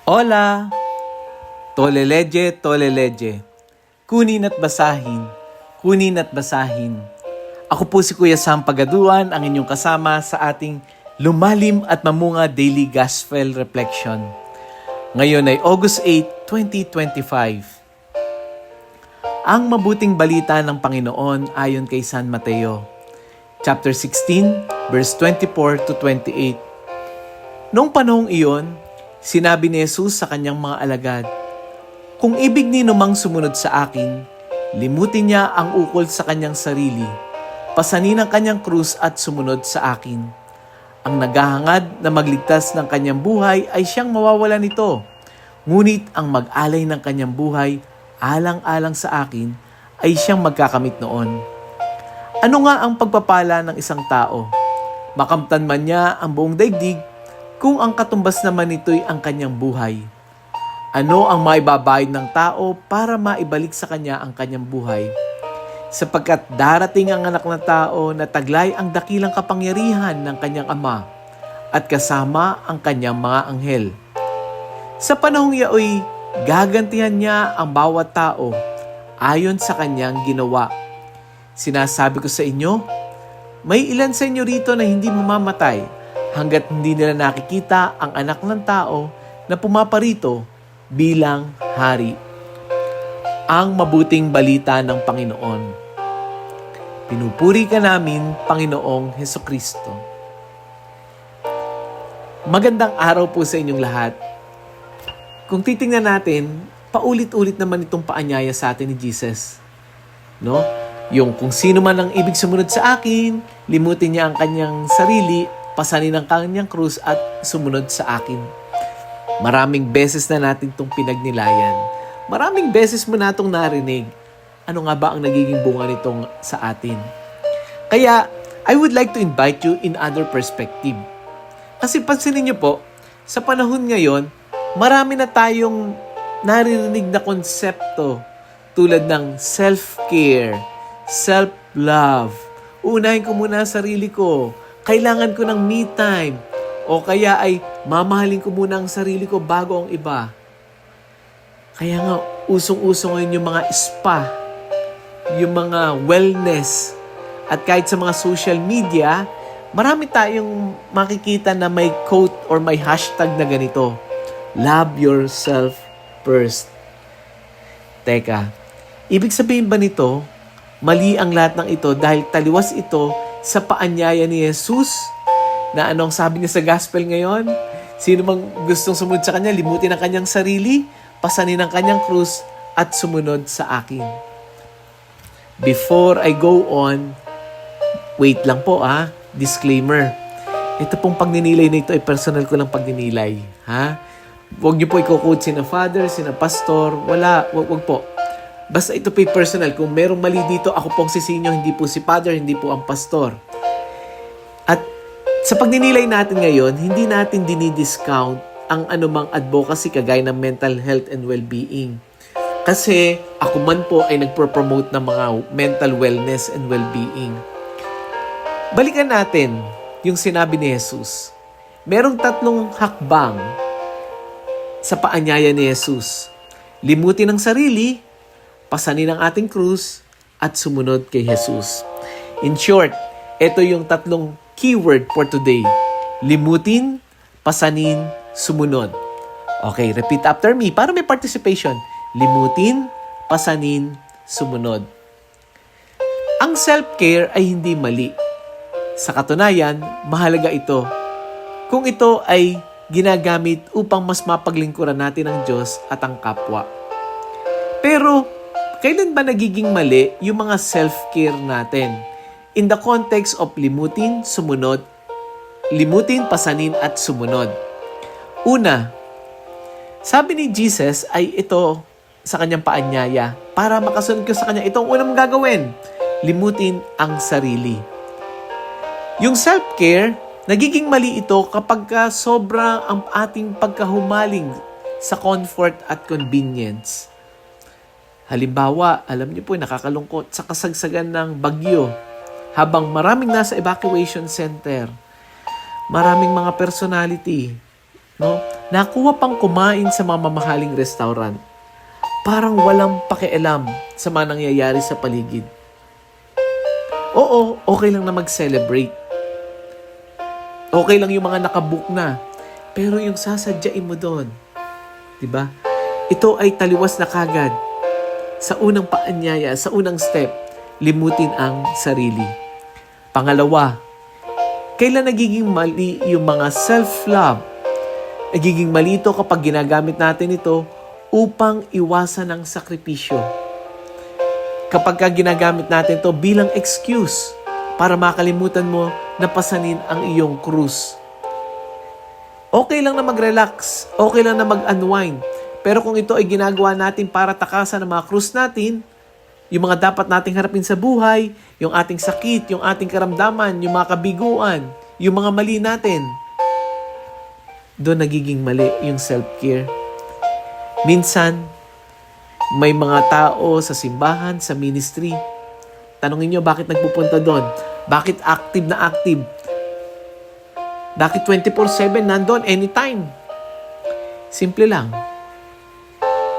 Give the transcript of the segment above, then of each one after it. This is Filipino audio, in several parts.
Hola! Toleleje, toleleje. Kunin at basahin. Kunin at basahin. Ako po si Kuya Sam Pagaduan, ang inyong kasama sa ating lumalim at mamunga Daily Gospel Reflection. Ngayon ay August 8, 2025. Ang mabuting balita ng Panginoon ayon kay San Mateo, chapter 16, verse 24 to 28. Noong panahong iyon, sinabi ni Jesus sa kanyang mga alagad, "Kung ibig ni numang sumunod sa akin, limutin niya ang ukol sa kanyang sarili, pasanin ang kanyang krus at sumunod sa akin. Ang naghahangad na magligtas ng kanyang buhay ay siyang mawawala nito. Ngunit ang mag-alay ng kanyang buhay, alang-alang sa akin, ay siyang magkakamit noon." Ano nga ang pagpapala ng isang tao? Makamtan man niya ang buong daigdig, kung ang katumbas naman nito'y ang kanyang buhay. Ano ang maibabayad ng tao para maibalik sa kanya ang kanyang buhay? Sapagkat darating ang anak ng tao na taglay ang dakilang kapangyarihan ng kanyang ama at kasama ang kanyang mga anghel. Sa panahong iyaoy, gagantihan niya ang bawat tao ayon sa kanyang ginawa. Sinasabi ko sa inyo, may ilan sa inyo rito na hindi mamamatay hanggat hindi nila nakikita ang anak ng tao na pumaparito bilang hari. Ang mabuting balita ng Panginoon. Pinupuri ka namin, Panginoong Hesukristo. Magandang araw po sa inyong lahat. Kung titingnan natin, paulit-ulit naman itong paanyaya sa atin ni Jesus. No? Yung kung sino man ang ibig sumunod sa akin, limutin niya ang kanyang sarili, pasanin ang kanyang krus at sumunod sa akin. Maraming beses na natin itong pinagnilayan. Maraming beses mo na itong narinig. Ano nga ba ang nagiging bunga nitong sa atin? Kaya, I would like to invite you in other perspective. Kasi pansinin niyo po, sa panahon ngayon, marami na tayong naririnig na konsepto tulad ng self-care, self-love. Unahin ko muna ang sarili ko. Kailangan ko ng me time. O kaya ay mamahalin ko muna ang sarili ko bago ang iba. Kaya nga, usong-uso ngayon yung mga spa, yung mga wellness. At kahit sa mga social media, marami tayong makikita na may quote or may hashtag na ganito, "Love yourself first." Teka, ibig sabihin ba nito, mali ang lahat ng ito dahil taliwas ito sa paanyaya ni Jesus na anong sabi niya sa gospel ngayon? Sino mang gustong sumunod sa kanya, limutin ang kanyang sarili, pasanin ang kanyang krus at sumunod sa akin. Before I go on, wait lang po disclaimer. Ito pong pagninilay na ito ay personal ko lang pagninilay. Huwag niyo po i-quote sina father, sina pastor, wag po. Basta ito po personal. Kung merong mali dito, ako pong sisinyo, hindi po si father, hindi po ang pastor. At sa pagninilay natin ngayon, hindi natin dinidiscount ang anumang advocacy kagaya ng mental health and well-being. Kasi ako man po ay nagpro-promote ng mga mental wellness and well-being. Balikan natin yung sinabi ni Jesus. Merong 3 hakbang sa paanyaya ni Jesus. Limutin ang sarili, pasanin ang ating krus, at sumunod kay Jesus. In short, ito yung 3 keyword for today. Limutin, pasanin, sumunod. Okay, repeat after me para may participation. Limutin, pasanin, sumunod. Ang self-care ay hindi mali. Sa katunayan, mahalaga ito. Kung ito ay ginagamit upang mas mapaglingkuran natin ang Diyos at ang kapwa. Pero, kailan ba nagiging mali yung mga self-care natin? In the context of limutin, sumunod, limutin, pasanin, at sumunod. Una, sabi ni Jesus ay ito sa kanyang paanyaya. Para makasunod ko sa kanya, itong unang gagawin, limutin ang sarili. Yung self-care, nagiging mali ito kapag sobra ang ating pagkahumaling sa comfort at convenience. Halimbawa, alam niyo po, nakakalungkot sa kasagsagan ng bagyo. Habang maraming nasa evacuation center, maraming mga personality, No? Nakuha pang kumain sa mga mamahaling restaurant. Parang walang pakialam sa mga nangyayari sa paligid. Oo, okay lang na mag-celebrate. Okay lang yung mga nakabook na. Pero yung sasadyain mo doon, di ba? Ito ay taliwas na kagad. Sa unang paanyaya, sa unang step, limutin ang sarili. Pangalawa, kailan nagiging mali yung mga self-love? Nagiging mali ito kapag ginagamit natin ito upang iwasan ang sakripisyo. Kapag ginagamit natin ito bilang excuse para makalimutan mo na pasanin ang iyong krus. Okay lang na mag-relax, okay lang na mag-unwind, pero kung ito ay ginagawa natin para takasan ang mga krus natin, yung mga dapat nating harapin sa buhay, yung ating sakit, yung ating karamdaman, yung mga kabiguan, yung mga mali natin, doon nagiging mali yung self-care. Minsan, may mga tao sa simbahan, sa ministry. Tanungin nyo, bakit nagpupunta doon? Bakit active na active? Bakit 24/7 nandun anytime? Simple lang.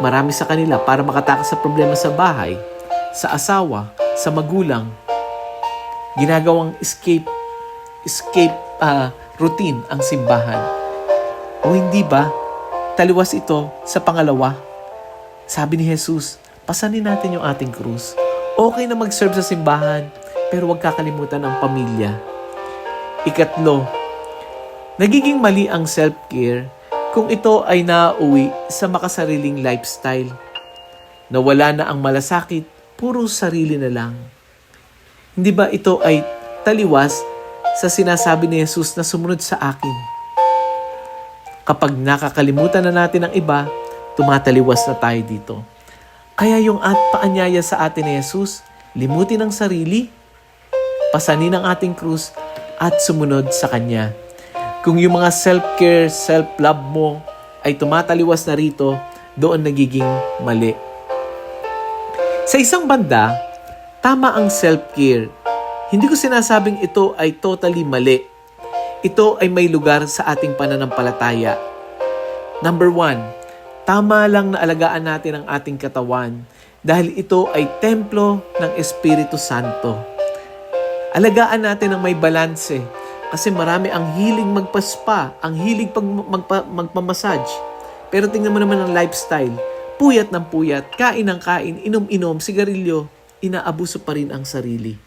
Marami sa kanila para makatakas sa problema sa bahay, sa asawa, sa magulang. Ginagawang escape routine ang simbahan. O hindi ba? Taliwas ito sa pangalawa. Sabi ni Jesus, pasanin natin yung ating krus. Okay na mag-serve sa simbahan, pero huwag kakalimutan ang pamilya. Ikatlo, nagiging mali ang self-care kung ito ay nauwi sa makasariling lifestyle. Nawala na ang malasakit, puro sarili na lang. Hindi ba ito ay taliwas sa sinasabi ni Jesus na sumunod sa akin? Kapag nakakalimutan na natin ang iba, tumataliwas na tayo dito. Kaya yung paanyaya sa atin ni Jesus, limutin ang sarili, pasanin ang ating krus, at sumunod sa Kanya. Kung yung mga self-care, self-love mo ay tumataliwas na rito, doon nagiging mali. Sa isang banda, tama ang self-care. Hindi ko sinasabing ito ay totally mali. Ito ay may lugar sa ating pananampalataya. Number 1, tama lang na alagaan natin ang ating katawan dahil ito ay templo ng Espiritu Santo. Alagaan natin ang may balanse kasi marami ang hiling magpaspa, ang hiling magpamassage. Pero tingnan mo naman ang lifestyle. Puyat ng puyat, kain ng kain, inom-inom, sigarilyo, inaabuso pa rin ang sarili.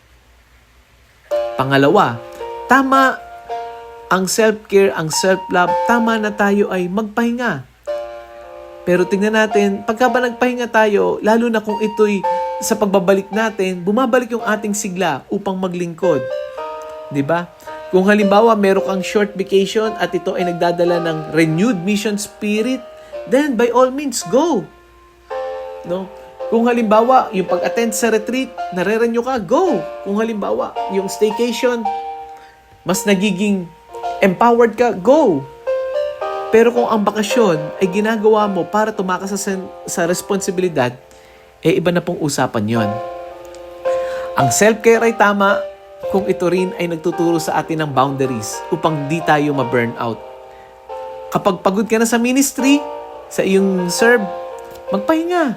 Pangalawa, tama ang self-care, ang self-love, tama na tayo ay magpahinga. Pero tingnan natin, pagka ba nagpahinga tayo, lalo na kung ito'y sa pagbabalik natin, bumabalik yung ating sigla upang maglingkod. 'Di ba? Kung halimbawa meron kang short vacation at ito ay nagdadala ng renewed mission spirit, then by all means, go. No? Kung halimbawa, yung pag-attend sa retreat, nare-renew ka, go. Kung halimbawa, yung staycation, mas nagiging empowered ka, go. Pero kung ang bakasyon ay ginagawa mo para tumakas sa responsibilidad, iba na pong usapan yon. Ang self-care ay tama kung ito rin ay nagtuturo sa atin ng boundaries upang di tayo ma-burn out. Kapag pagod ka na sa ministry, sa iyong serve, magpahinga.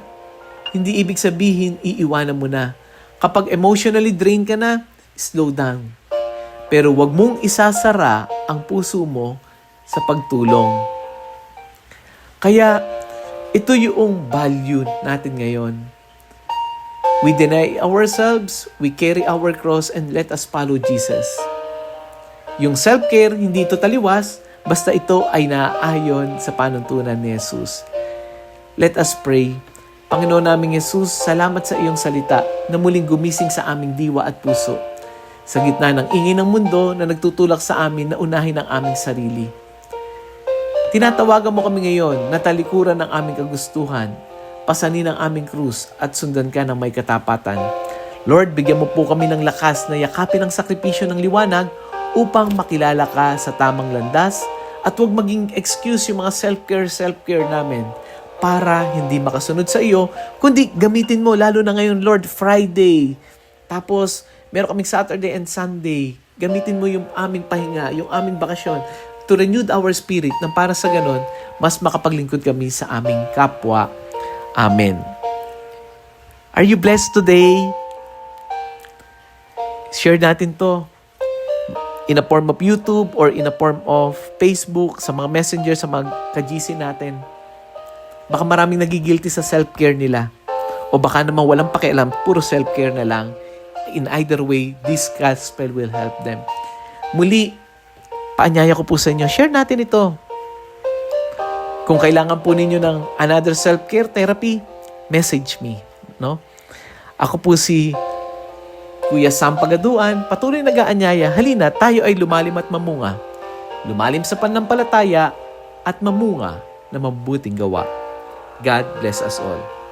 Hindi ibig sabihin iiwanan mo na. Kapag emotionally drained ka na, slow down. Pero wag mong isasara ang puso mo sa pagtulong. Kaya, ito yung value natin ngayon. We deny ourselves, we carry our cross, and let us follow Jesus. Yung self-care, hindi ito taliwas, basta ito ay naaayon sa panuntunan ni Jesus. Let us pray. Panginoon naming Jesus, salamat sa iyong salita na muling gumising sa aming diwa at puso. Sa gitna ng ingay ng mundo na nagtutulak sa amin na unahin ang aming sarili. Tinatawagan mo kami ngayon na talikuran ng aming kagustuhan, pasanin ang aming krus at sundan ka ng may katapatan. Lord, bigyan mo po kami ng lakas na yakapin ang sakripisyo ng liwanag upang makilala ka sa tamang landas at huwag maging excuse yung mga self-care namin para hindi makasunod sa iyo, kundi gamitin mo lalo na ngayon, Lord, Friday. Tapos, meron kaming Saturday and Sunday. Gamitin mo yung aming pahinga, yung aming bakasyon. to renew our spirit na para sa ganon, mas makapaglingkod kami sa aming kapwa. Amen. Are you blessed today? Share natin to in a form of YouTube or in a form of Facebook, sa mga messenger, sa mga ka-GC natin. Baka maraming nagigilty sa self-care nila. O baka naman walang pakialam, puro self-care na lang. In either way, this gospel will help them. Muli, paanyaya ko po sa inyo, share natin ito. Kung kailangan po ninyo ng another self-care therapy, message me. No? Ako po si Kuya Sam Pagaduan, patuloy nag-aanyaya, halina, tayo ay lumalim at mamunga. Lumalim sa pananampalataya at mamunga na mabuting gawa. God bless us all.